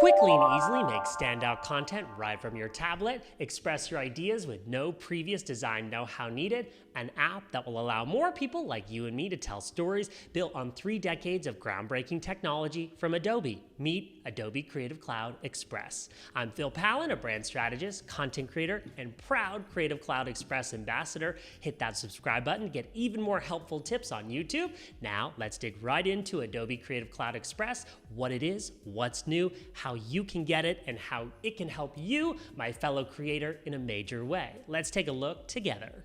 Quickly and easily make standout content right from your tablet. Express your ideas with no previous design know-how needed. An app that will allow more people like you and me to tell stories built on 3 decades of groundbreaking technology from Adobe. Meet Adobe Creative Cloud Express. I'm Phil Palin, a brand strategist, content creator, and proud Creative Cloud Express ambassador. Hit that subscribe button, get even more helpful tips on YouTube. Now, let's dig right into Adobe Creative Cloud Express, what it is, what's new, how you can get it, and how it can help you, my fellow creator, in a major way. Let's take a look together.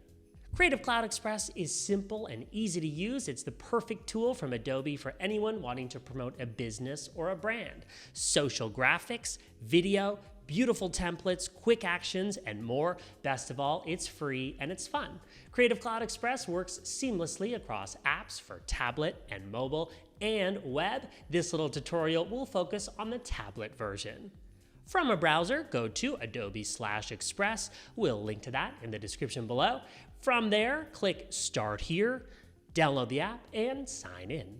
Creative Cloud Express is simple and easy to use. It's the perfect tool from Adobe for anyone wanting to promote a business or a brand. Social graphics, video, beautiful templates, quick actions, and more. Best of all, it's free and it's fun. Creative Cloud Express works seamlessly across apps for tablet and mobile and web. This little tutorial will focus on the tablet version. From a browser, go to Adobe/Express. We'll link to that in the description below. From there, click Start Here, download the app, and sign in.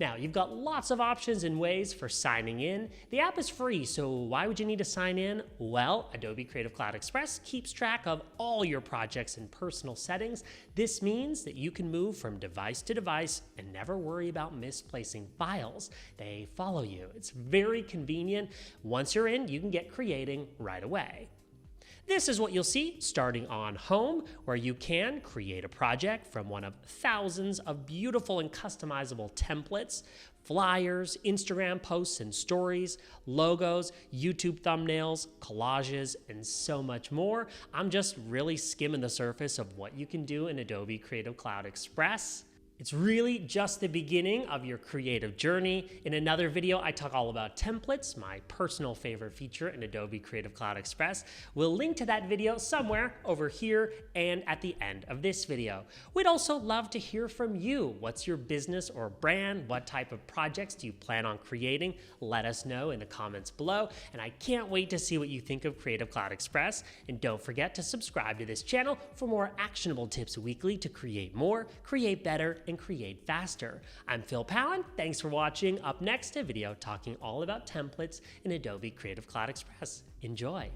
Now, you've got lots of options and ways for signing in. The app is free, so why would you need to sign in? Well, Adobe Creative Cloud Express keeps track of all your projects and personal settings. This means that you can move from device to device and never worry about misplacing files. They follow you. It's very convenient. Once you're in, you can get creating right away. This is what you'll see starting on Home, where you can create a project from one of thousands of beautiful and customizable templates, flyers, Instagram posts and stories, logos, YouTube thumbnails, collages, and so much more. I'm just really skimming the surface of what you can do in Adobe Creative Cloud Express. It's really just the beginning of your creative journey. In another video, I talk all about templates, my personal favorite feature in Adobe Creative Cloud Express. We'll link to that video somewhere over here and at the end of this video. We'd also love to hear from you. What's your business or brand? What type of projects do you plan on creating? Let us know in the comments below. And I can't wait to see what you think of Creative Cloud Express. And don't forget to subscribe to this channel for more actionable tips weekly to create more, create better, and create faster. I'm Phil Palin. Thanks for watching. Up next, a video talking all about templates in Adobe Creative Cloud Express. Enjoy.